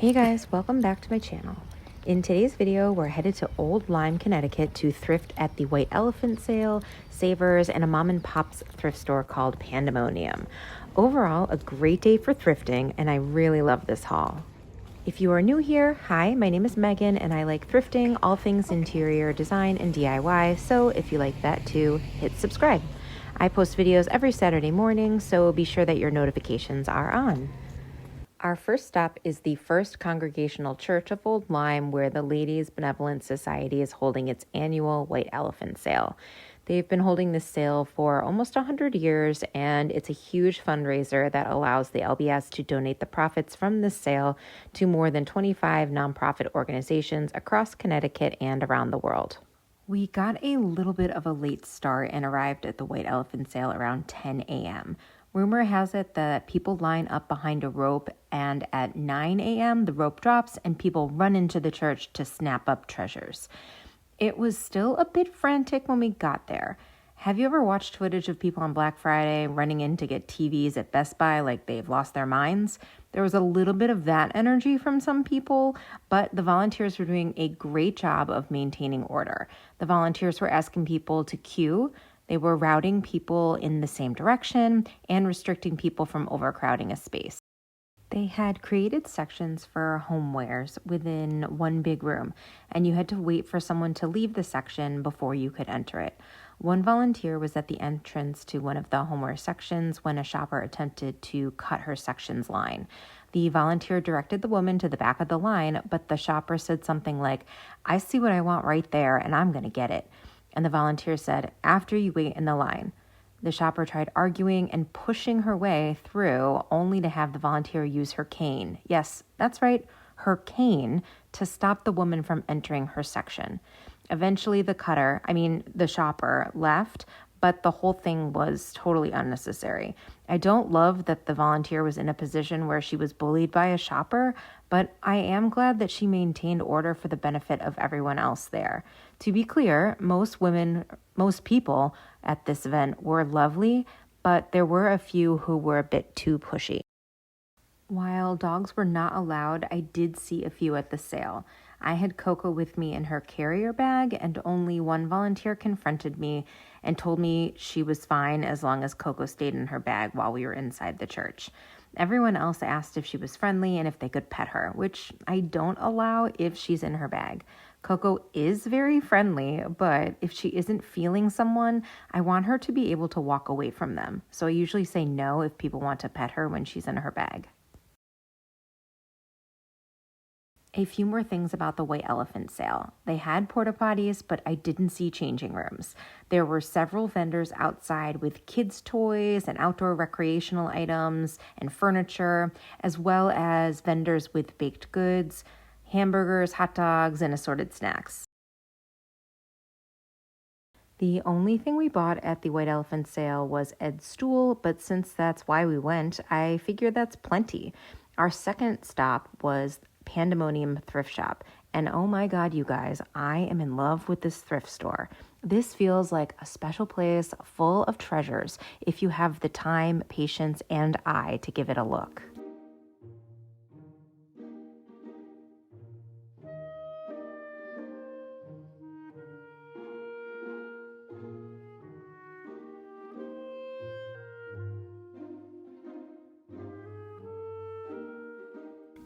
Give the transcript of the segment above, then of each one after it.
Hey guys, welcome back to my channel. In today's video, we're headed to Old Lyme, Connecticut to thrift at the White Elephant Sale, Savers, and a mom and pop's thrift store called Pandemonium. Overall, a great day for thrifting, and I really love this haul. If you are new here, hi, my name is Megan, and I like thrifting, all things interior design and DIY, so if you like that too, hit subscribe. I post videos every Saturday morning, so be sure that your notifications are on. Our first stop is the First Congregational Church of Old Lyme, where the Ladies Benevolent Society is holding its annual White Elephant Sale. They've been holding this sale for almost 100 years, and it's a huge fundraiser that allows the LBS to donate the profits from this sale to more than 25 nonprofit organizations across Connecticut and around the world. We got a little bit of a late start and arrived at the White Elephant Sale around 10 a.m. Rumor has it that people line up behind a rope, and at 9 a.m. the rope drops and people run into the church to snap up treasures. It was still a bit frantic when we got there. Have you ever watched footage of people on Black Friday running in to get TVs at Best Buy like they've lost their minds? There was a little bit of that energy from some people, but the volunteers were doing a great job of maintaining order. The volunteers were asking people to queue. They were routing people in the same direction and restricting people from overcrowding a space. They had created sections for homewares within one big room, and you had to wait for someone to leave the section before you could enter it. One volunteer was at the entrance to one of the homeware sections when a shopper attempted to cut her section's line. The volunteer directed the woman to the back of the line, but the shopper said something like, "I see what I want right there, and I'm going to get it." And the volunteer said, "After you wait in the line." The shopper tried arguing and pushing her way through, only to have the volunteer use her cane. Yes, that's right, her cane, to stop the woman from entering her section. Eventually, the shopper left, but the whole thing was totally unnecessary. I don't love that the volunteer was in a position where she was bullied by a shopper, but I am glad that she maintained order for the benefit of everyone else there. To be clear, most people at this event were lovely, but there were a few who were a bit too pushy. While dogs were not allowed, I did see a few at the sale. I had Coco with me in her carrier bag, and only one volunteer confronted me and told me she was fine as long as Coco stayed in her bag while we were inside the church. Everyone else asked if she was friendly and if they could pet her, which I don't allow if she's in her bag. Coco is very friendly, but if she isn't feeling someone, I want her to be able to walk away from them. So I usually say no if people want to pet her when she's in her bag. A few more things about the White Elephant Sale. They had porta potties, but I didn't see changing rooms. There were several vendors outside with kids' toys and outdoor recreational items and furniture, as well as vendors with baked goods, hamburgers, hot dogs, and assorted snacks. The only thing we bought at the White Elephant Sale was Ed's stool, but since that's why we went, I figured that's plenty. Our second stop was Pandemonium thrift shop. And oh my God, you guys, I am in love with this thrift store. This feels like a special place full of treasures if you have the time, patience, and eye to give it a look.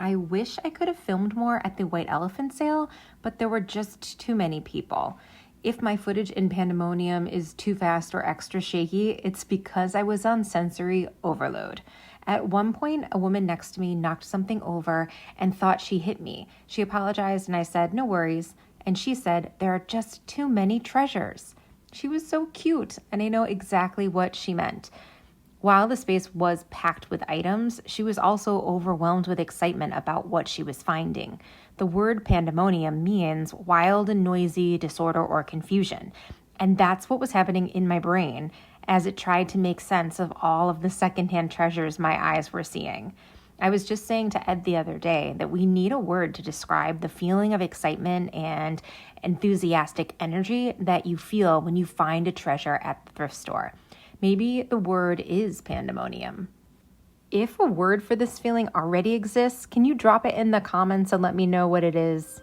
I wish I could have filmed more at the White Elephant Sale, but there were just too many people. If my footage in Pandemonium is too fast or extra shaky, it's because I was on sensory overload. At one point, a woman next to me knocked something over and thought she hit me. She apologized and I said, "No worries." And she said, "There are just too many treasures." She was so cute, and I know exactly what she meant. While the space was packed with items, she was also overwhelmed with excitement about what she was finding. The word pandemonium means wild and noisy, disorder, or confusion. And that's what was happening in my brain as it tried to make sense of all of the secondhand treasures my eyes were seeing. I was just saying to Ed the other day that we need a word to describe the feeling of excitement and enthusiastic energy that you feel when you find a treasure at the thrift store. Maybe the word is pandemonium. If a word for this feeling already exists, can you drop it in the comments and let me know what it is?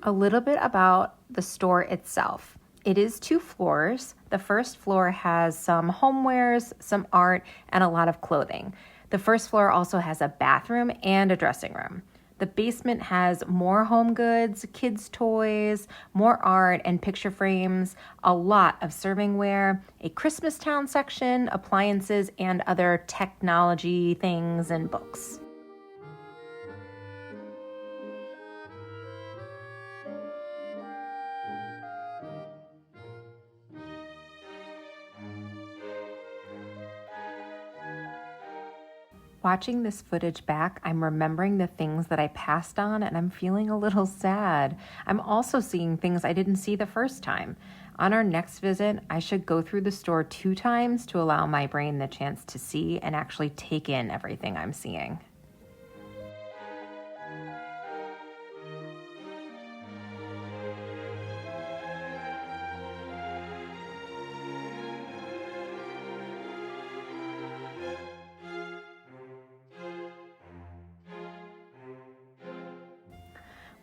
A little bit about the store itself. It is 2 floors. The first floor has some homewares, some art, and a lot of clothing. The first floor also has a bathroom and a dressing room. The basement has more home goods, kids' toys, more art and picture frames, a lot of servingware, a Christmas town section, appliances, and other technology things and books. Watching this footage back, I'm remembering the things that I passed on and I'm feeling a little sad. I'm also seeing things I didn't see the first time. On our next visit, I should go through the store 2 times to allow my brain the chance to see and actually take in everything I'm seeing.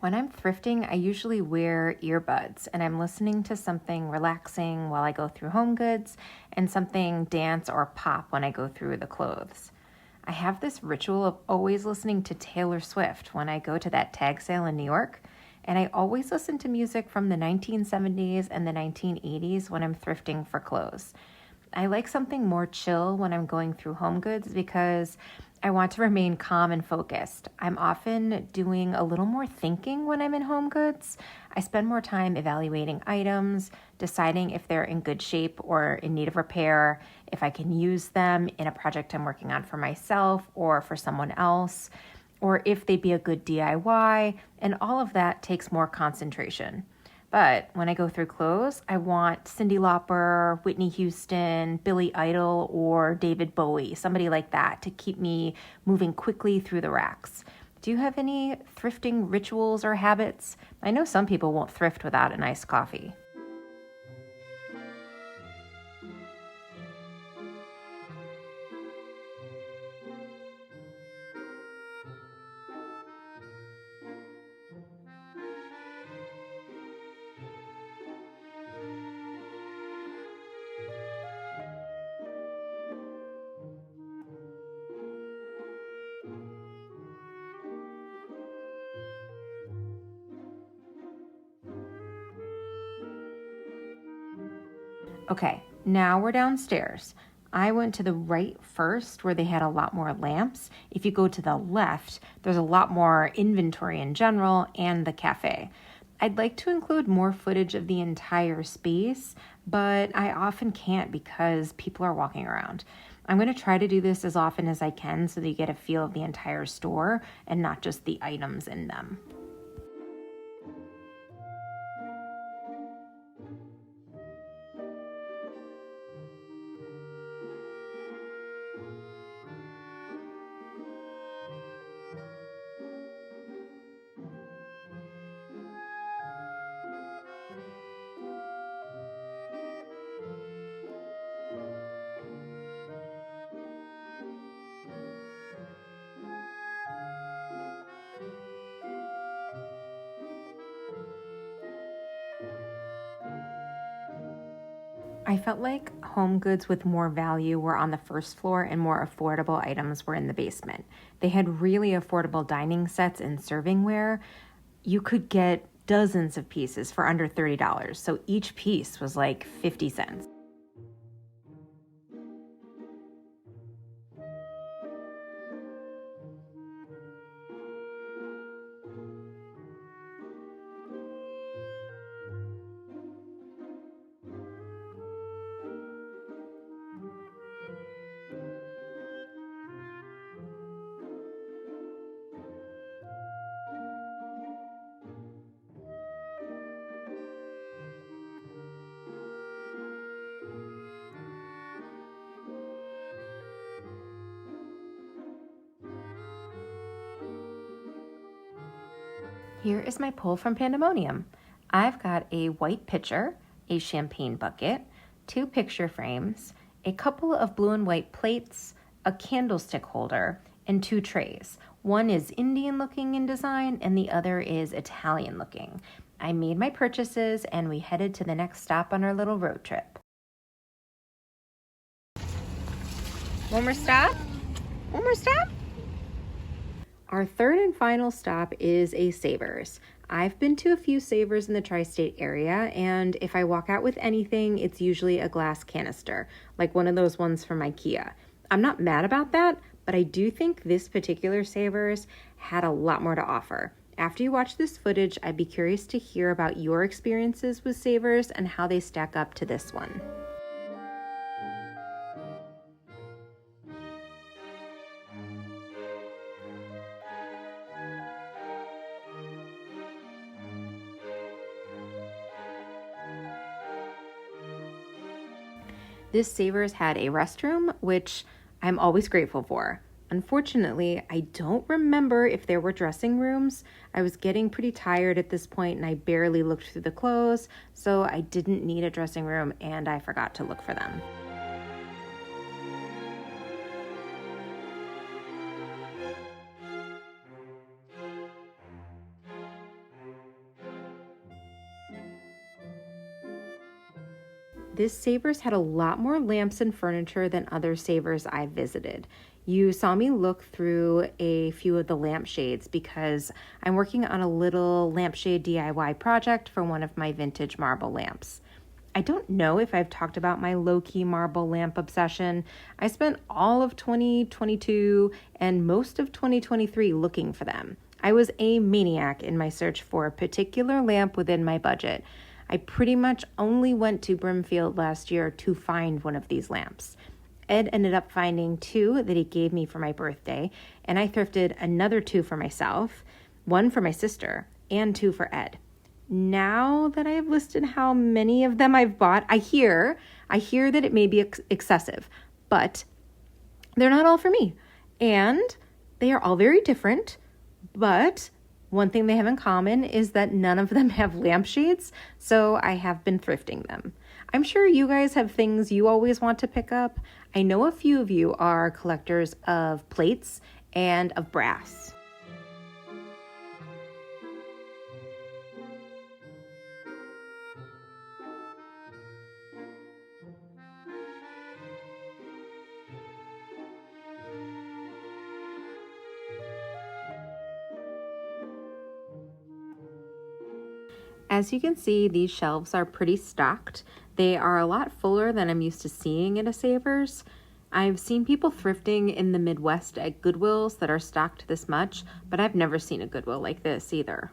When I'm thrifting, I usually wear earbuds and I'm listening to something relaxing while I go through home goods and something dance or pop when I go through the clothes. I have this ritual of always listening to Taylor Swift when I go to that tag sale in New York, and I always listen to music from the 1970s and the 1980s when I'm thrifting for clothes. I like something more chill when I'm going through home goods because I want to remain calm and focused. I'm often doing a little more thinking when I'm in home goods. I spend more time evaluating items, deciding if they're in good shape or in need of repair, if I can use them in a project I'm working on for myself or for someone else, or if they'd be a good DIY, and all of that takes more concentration. But when I go through clothes, I want Cyndi Lauper, Whitney Houston, Billy Idol, or David Bowie, somebody like that, to keep me moving quickly through the racks. Do you have any thrifting rituals or habits? I know some people won't thrift without an iced coffee. Okay, now we're downstairs. I went to the right first where they had a lot more lamps. If you go to the left, there's a lot more inventory in general and the cafe. I'd like to include more footage of the entire space, but I often can't because people are walking around. I'm going to try to do this as often as I can so that you get a feel of the entire store and not just the items in them. I felt like home goods with more value were on the first floor and more affordable items were in the basement. They had really affordable dining sets and servingware. You could get dozens of pieces for under $30, so each piece was like 50 cents. Here is my pull from Pandemonium. I've got a white pitcher, a champagne bucket, 2 picture frames, a couple of blue and white plates, a candlestick holder, and 2 trays. One is Indian looking in design and the other is Italian looking. I made my purchases and we headed to the next stop on our little road trip. One more stop? One more stop? Our third and final stop is a Savers. I've been to a few Savers in the tri-state area, and if I walk out with anything, it's usually a glass canister, like one of those ones from IKEA. I'm not mad about that, but I do think this particular Savers had a lot more to offer. After you watch this footage, I'd be curious to hear about your experiences with Savers and how they stack up to this one. This Savers had a restroom, which I'm always grateful for. Unfortunately, I don't remember if there were dressing rooms. I was getting pretty tired at this point and I barely looked through the clothes, so I didn't need a dressing room and I forgot to look for them. This Savers had a lot more lamps and furniture than other Savers I visited. You saw me look through a few of the lampshades because I'm working on a little lampshade DIY project for one of my vintage marble lamps. I don't know if I've talked about my low-key marble lamp obsession. I spent all of 2022 and most of 2023 looking for them. I was a maniac in my search for a particular lamp within my budget. I pretty much only went to Brimfield last year to find one of these lamps. Ed ended up finding 2 that he gave me for my birthday, and I thrifted another 2 for myself, 1 for my sister, and 2 for Ed. Now that I have listed how many of them I've bought, I hear that it may be excessive, but they're not all for me. And they are all very different, but one thing they have in common is that none of them have lampshades, so I have been thrifting them. I'm sure you guys have things you always want to pick up. I know a few of you are collectors of plates and of brass. As you can see, these shelves are pretty stocked. They are a lot fuller than I'm used to seeing at a Savers. I've seen people thrifting in the Midwest at Goodwills that are stocked this much, but I've never seen a Goodwill like this either.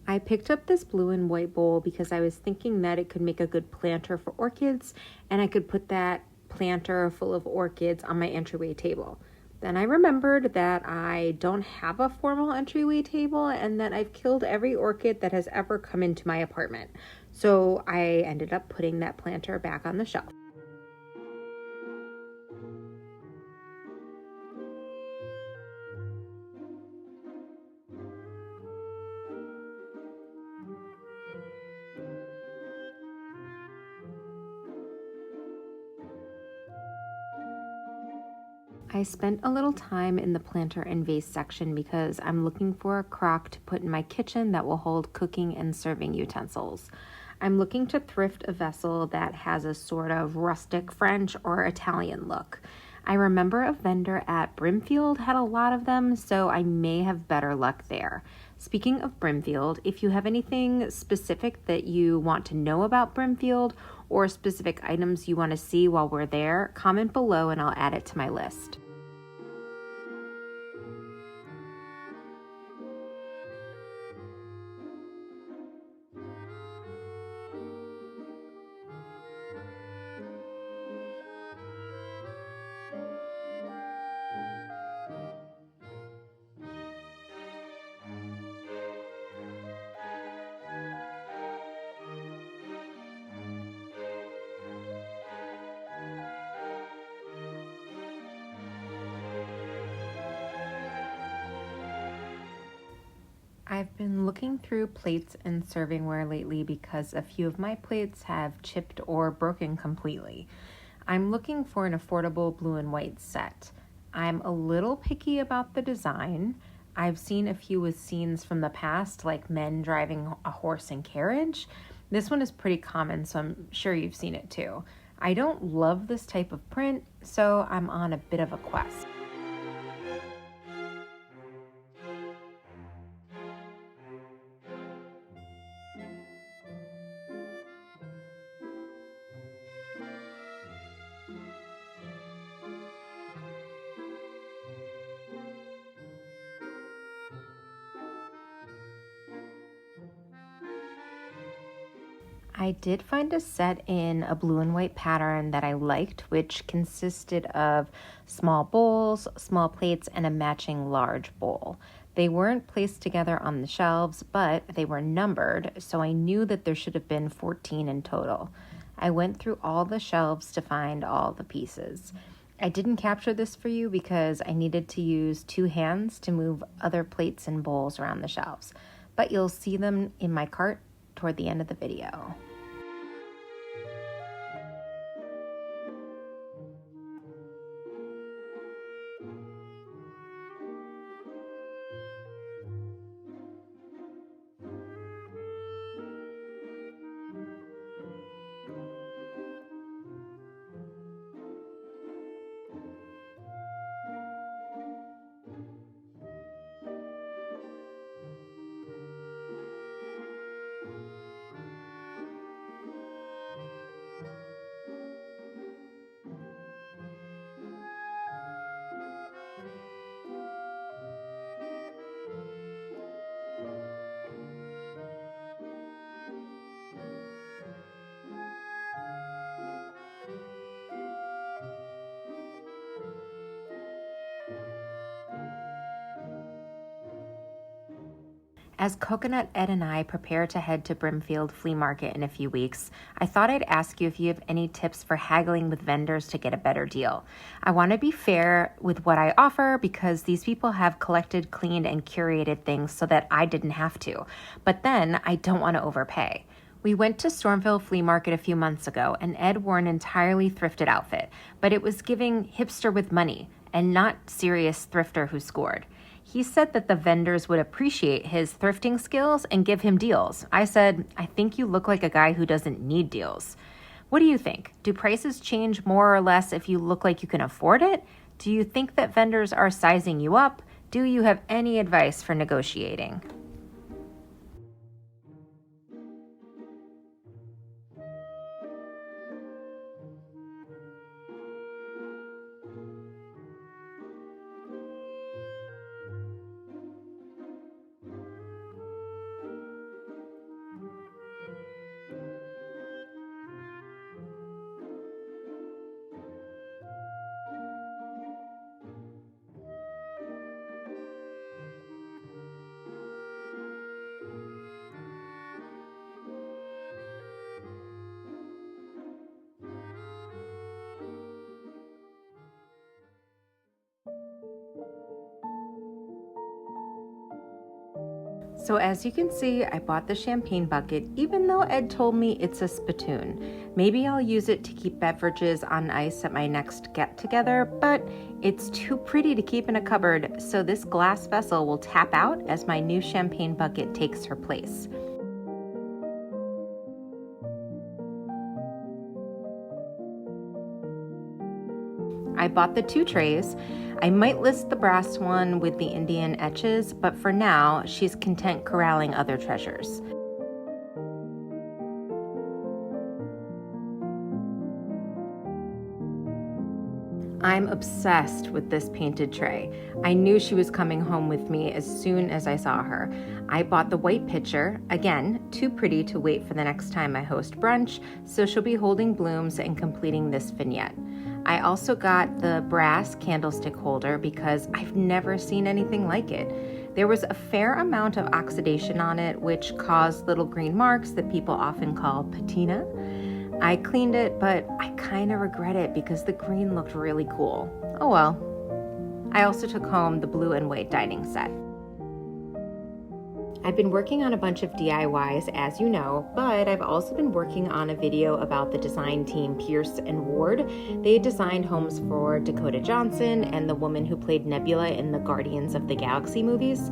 I picked up this blue and white bowl because I was thinking that it could make a good planter for orchids, and I could put that planter full of orchids on my entryway table. Then I remembered that I don't have a formal entryway table and that I've killed every orchid that has ever come into my apartment. So I ended up putting that planter back on the shelf. I spent a little time in the planter and vase section because I'm looking for a crock to put in my kitchen that will hold cooking and serving utensils. I'm looking to thrift a vessel that has a sort of rustic French or Italian look. I remember a vendor at Brimfield had a lot of them, so I may have better luck there. Speaking of Brimfield, if you have anything specific that you want to know about Brimfield or specific items you want to see while we're there, comment below and I'll add it to my list. I've been looking through plates and servingware lately because a few of my plates have chipped or broken completely. I'm looking for an affordable blue and white set. I'm a little picky about the design. I've seen a few with scenes from the past, like men driving a horse and carriage. This one is pretty common, so I'm sure you've seen it too. I don't love this type of print, so I'm on a bit of a quest. I did find a set in a blue and white pattern that I liked, which consisted of small bowls, small plates, and a matching large bowl. They weren't placed together on the shelves, but they were numbered, so I knew that there should have been 14 in total. I went through all the shelves to find all the pieces. I didn't capture this for you because I needed to use two hands to move other plates and bowls around the shelves, but you'll see them in my cart toward the end of the video. As Coconut Ed and I prepare to head to Brimfield Flea Market in a few weeks, I thought I'd ask you if you have any tips for haggling with vendors to get a better deal. I want to be fair with what I offer because these people have collected, cleaned, and curated things so that I didn't have to. But then I don't want to overpay. We went to Stormville Flea Market a few months ago, and Ed wore an entirely thrifted outfit, but it was giving hipster with money and not serious thrifter who scored. He said that the vendors would appreciate his thrifting skills and give him deals. I said, I think you look like a guy who doesn't need deals. What do you think? Do prices change more or less if you look like you can afford it? Do you think that vendors are sizing you up? Do you have any advice for negotiating? So as you can see, I bought the champagne bucket, even though Ed told me it's a spittoon. Maybe I'll use it to keep beverages on ice at my next get-together, but it's too pretty to keep in a cupboard, so this glass vessel will tap out as my new champagne bucket takes her place. I bought the 2 trays. I might list the brass one with the Indian etches, but for now, she's content corralling other treasures. I'm obsessed with this painted tray. I knew she was coming home with me as soon as I saw her. I bought the white pitcher, again, too pretty to wait for the next time I host brunch, so she'll be holding blooms and completing this vignette. I also got the brass candlestick holder because I've never seen anything like it. There was a fair amount of oxidation on it, which caused little green marks that people often call patina. I cleaned it, but I kind of regret it because the green looked really cool. Oh well. I also took home the blue and white dining set. I've been working on a bunch of DIYs, as you know, but I've also been working on a video about the design team Pierce and Ward. They designed homes for Dakota Johnson and the woman who played Nebula in the Guardians of the Galaxy movies.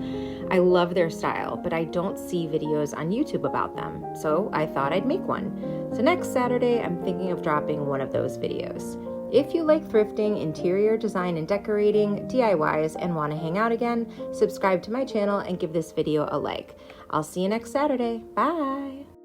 I love their style, but I don't see videos on YouTube about them, so I thought I'd make one. So next Saturday, I'm thinking of dropping one of those videos. If you like thrifting, interior design and decorating, DIYs, and want to hang out again, subscribe to my channel and give this video a like. I'll see you next Saturday. Bye!